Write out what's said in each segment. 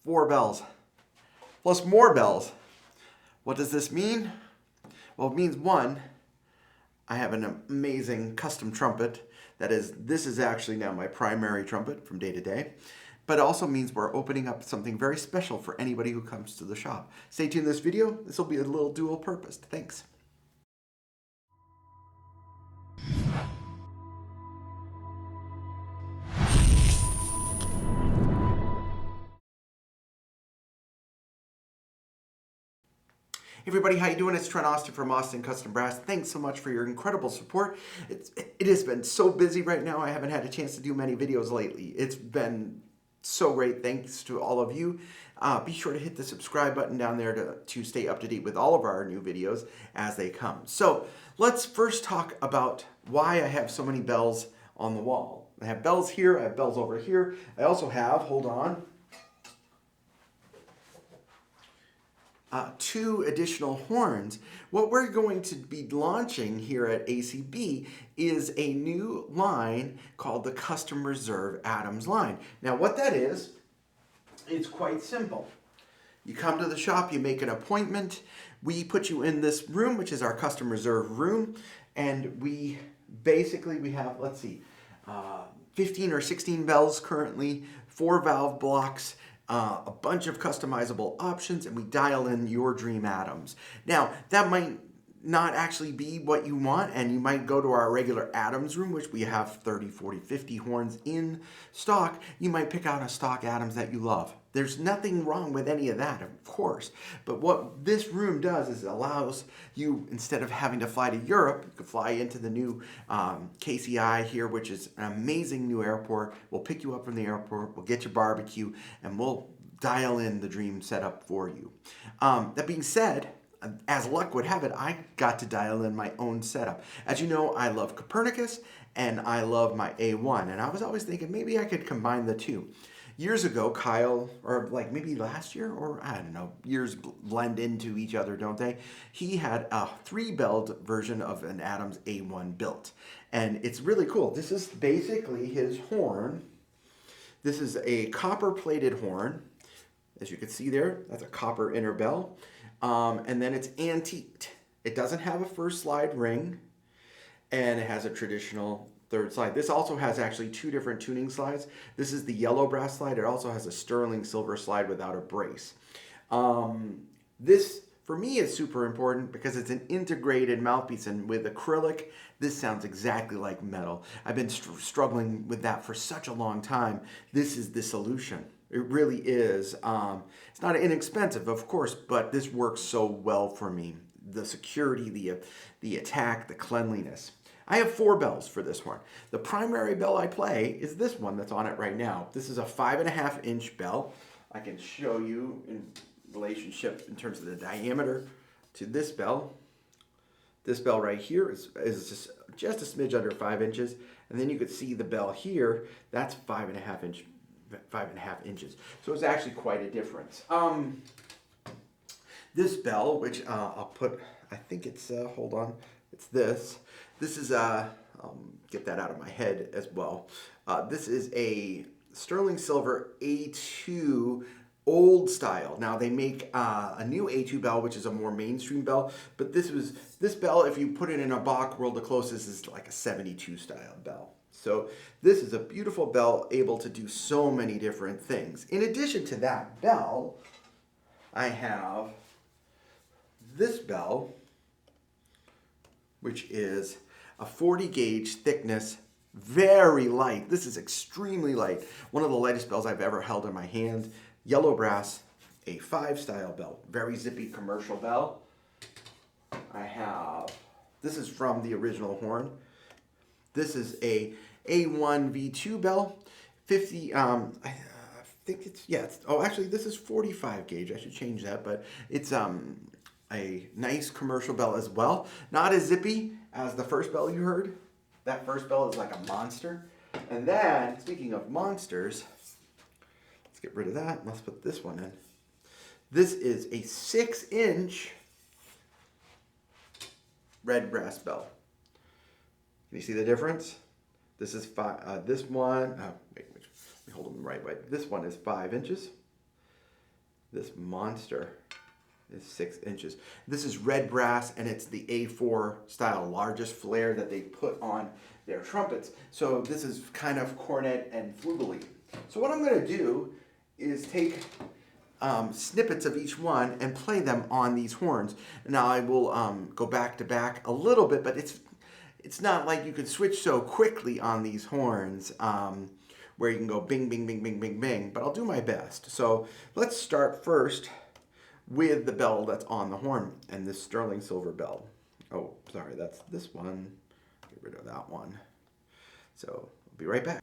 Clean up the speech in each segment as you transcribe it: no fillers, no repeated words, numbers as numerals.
4 bells, plus more bells. What does this mean? Well, it means one, I have an amazing custom trumpet. This is actually now my primary trumpet from day to day. But it also means we're opening up something very special for anybody who comes to the shop. Stay tuned in this video. This will be a little dual purpose. Thanks. Hey everybody, how you doing? It's Trent Austin from Austin Custom Brass. Thanks so much for your incredible support. It has been so busy right now. I haven't had a chance to do many videos lately. It's been so great. Thanks to all of you. Be sure to hit the subscribe button down there to stay up to date with all of our new videos as they come. So let's first talk about why I have so many bells on the wall. I have bells here. I have bells over here. I also have, hold on, 2 additional horns. What we're going to be launching here at ACB is a new line called the Custom Reserve Adams line. Now what that is, it's quite simple. You come to the shop, you make an appointment, we put you in this room, which is our Custom Reserve room, and we have, let's see, 15 or 16 bells currently, 4 valve blocks, a bunch of customizable options, and we dial in your dream Adams. Now, that might not actually be what you want, and you might go to our regular Adams room, which we have 30, 40, 50 horns in stock. You might pick out a stock Adams that you love. There's nothing wrong with any of that, of course. But what this room does is it allows you, instead of having to fly to Europe, you can fly into the new KCI here, which is an amazing new airport. We'll pick you up from the airport, we'll get your barbecue, and we'll dial in the dream setup for you. That being said, as luck would have it, I got to dial in my own setup. As you know, I love Copernicus and I love my A1, and I was always thinking maybe I could combine the two. Years ago, Kyle, or like maybe last year, or I don't know, years blend into each other, don't they? He had a 3-belled version of an Adams A1 built, and it's really cool. This is basically his horn. This is a copper-plated horn. As you can see there, that's a copper inner bell. And then it's antiqued. It doesn't have a first slide ring, and it has a traditional third slide. This also has actually 2 different tuning slides. This is the yellow brass slide. It also has a sterling silver slide without a brace. This, for me, is super important because it's an integrated mouthpiece, and with acrylic, this sounds exactly like metal. I've been struggling with that for such a long time. This is the solution. It really is. It's not inexpensive, of course, but this works so well for me. The security, the attack, the cleanliness. I have 4 bells for this horn. The primary bell I play is this one that's on it right now. This is a 5.5-inch bell. I can show you in relationship in terms of the diameter to this bell. This bell right here is just a smidge under 5 inches. And then you could see the bell here, that's 5.5 inches. So it's actually quite a difference. This bell, which I'll put, I think it's, hold on, it's this. This is, get that out of my head as well. This is a sterling silver A2 old style. Now they make a new A2 bell, which is a more mainstream bell, but this bell, if you put it in a Bach World of Closest, is like a 72 style bell. So this is a beautiful bell, able to do so many different things. In addition to that bell, I have this bell, which is a 40 gauge thickness, very light. This is extremely light. One of the lightest bells I've ever held in my hand. Yellow brass, A5 style bell. Very zippy commercial bell. I have, this is from the original horn. This is a A1v2 bell, 50, I think it's, yeah, actually this is 45 gauge, I should change that, but it's a nice commercial bell as well. Not as zippy as the first bell you heard. That first bell is like a monster. And then, speaking of monsters, let's get rid of that, let's put this one in. This is a 6-inch red brass bell. Can you see the difference? This is this one, wait, let me hold them the right way. This one is 5 inches. This monster is 6 inches. This is red brass, and it's the A4 style, largest flare that they put on their trumpets. So this is kind of cornet and flugely. So what I'm going to do is take snippets of each one and play them on these horns. Now I will go back to back a little bit, but it's not like you can switch so quickly on these horns where you can go bing, bing, bing, bing, bing, bing, but I'll do my best. So let's start first with the bell that's on the horn, and this sterling silver bell. Oh, sorry, that's this one. Get rid of that one. So I'll be right back.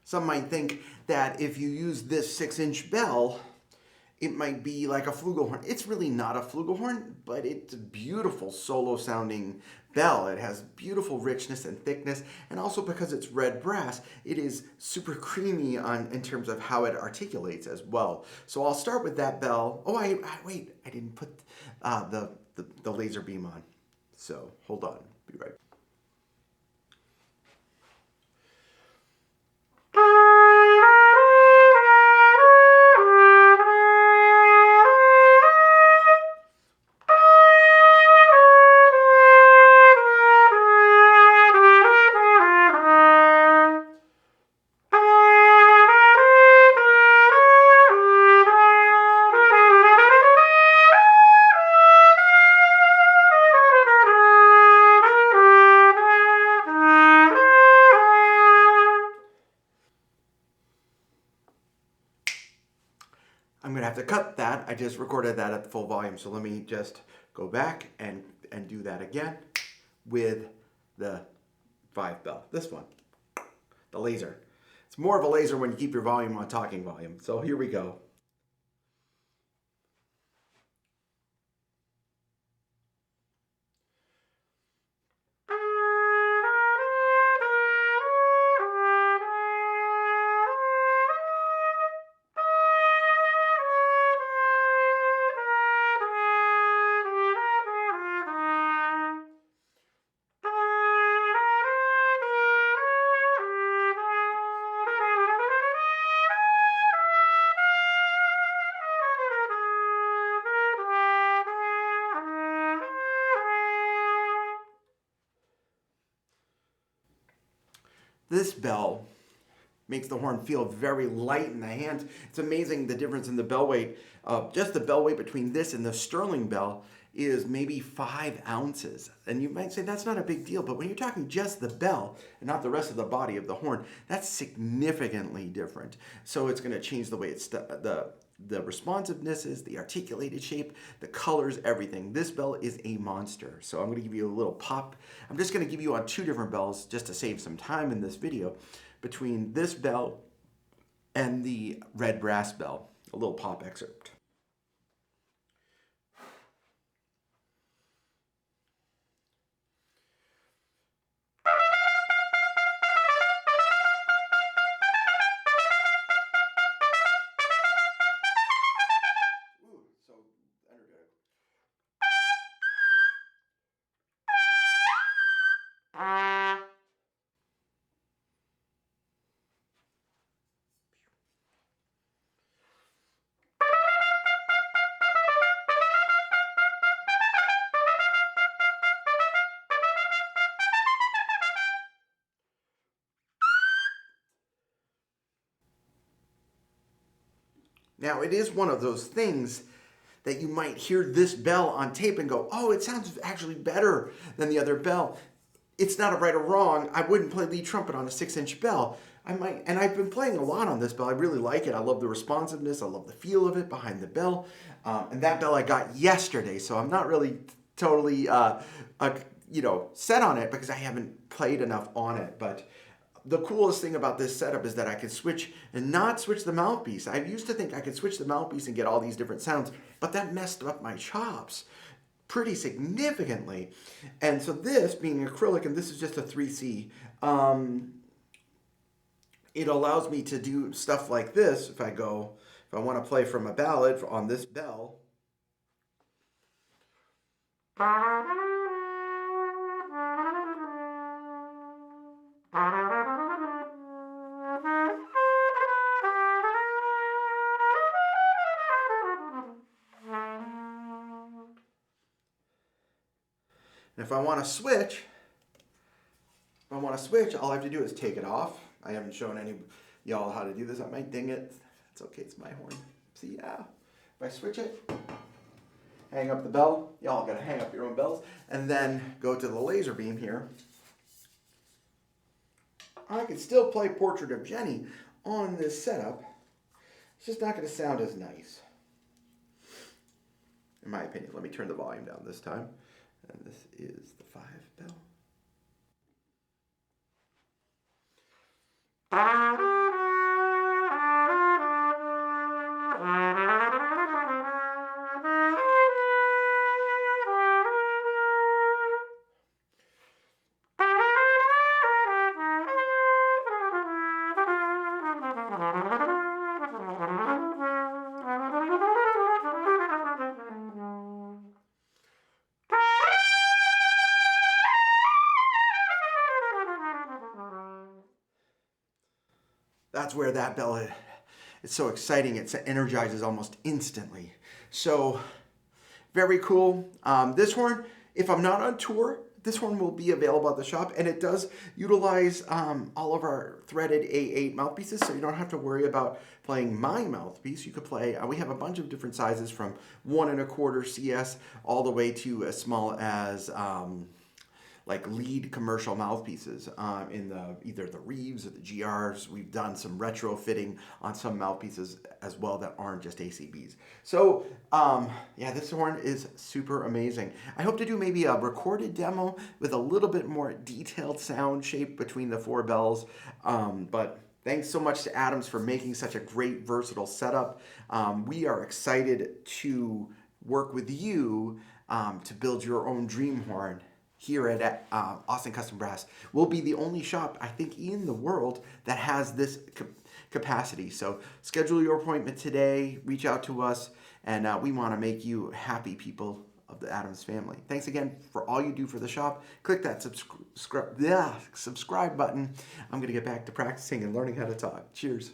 Some might think that if you use this 6-inch bell, it might be like a flugelhorn. It's really not a flugelhorn, but it's a beautiful solo sounding bell. It has beautiful richness and thickness, and also because it's red brass, it is super creamy in terms of how it articulates as well. So I'll start with that bell. Oh, wait, I didn't put the laser beam on. So hold on, be right back. I'm going to have to cut that. I just recorded that at the full volume. So let me just go back and do that again with the 5 bell. This one, the laser. It's more of a laser when you keep your volume on talking volume. So here we go. This bell makes the horn feel very light in the hands. It's amazing the difference in the bell weight. Just the bell weight between this and the sterling bell is maybe 5 ounces. And you might say that's not a big deal, but when you're talking just the bell and not the rest of the body of the horn, that's significantly different. So it's going to change the way it's the responsiveness is, the articulated shape, the colors, everything. This bell is a monster. So I'm going to give you a little pop. I'm just going to give you on 2 different bells just to save some time in this video between this bell and the red brass bell. A little pop excerpt. Now, it is one of those things that you might hear this bell on tape and go, oh, it sounds actually better than the other bell. It's not a right or wrong. I wouldn't play lead trumpet on a 6-inch bell. I might, and I've been playing a lot on this bell. I really like it. I love the responsiveness. I love the feel of it behind the bell. And that bell I got yesterday, so I'm not really totally, set on it because I haven't played enough on it. But the coolest thing about this setup is that I can switch and not switch the mouthpiece. I used to think I could switch the mouthpiece and get all these different sounds, but that messed up my chops pretty significantly. And so this being acrylic, and this is just a 3C, it allows me to do stuff like this. If I want to play from a ballad on this bell, and if I want to switch, all I have to do is take it off. I haven't shown any y'all how to do this. I might ding it. It's okay, it's my horn. See, yeah. If I switch it, hang up the bell. Y'all gotta hang up your own bells. And then go to the laser beam here. I can still play Portrait of Jenny on this setup. It's just not gonna sound as nice, in my opinion. Let me turn the volume down this time. And this is the 5 bell. That's where that bell is. It's so exciting. It energizes almost instantly. So very cool. This horn, if I'm not on tour, this horn will be available at the shop, and it does utilize all of our threaded A8 mouthpieces, so you don't have to worry about playing my mouthpiece. You could play, we have a bunch of different sizes from 1 1/4 CS all the way to as small as like lead commercial mouthpieces in either the Reeves or the GRs. We've done some retrofitting on some mouthpieces as well that aren't just ACBs. So yeah, this horn is super amazing. I hope to do maybe a recorded demo with a little bit more detailed sound shape between the 4 bells. But thanks so much to Adams for making such a great versatile setup. We are excited to work with you to build your own dream horn here at Austin Custom Brass. We'll be the only shop, I think, in the world that has this capacity. So schedule your appointment today, reach out to us, and we want to make you happy people of the Adams family. Thanks again for all you do for the shop. Click that subscribe button. I'm going to get back to practicing and learning how to talk. Cheers.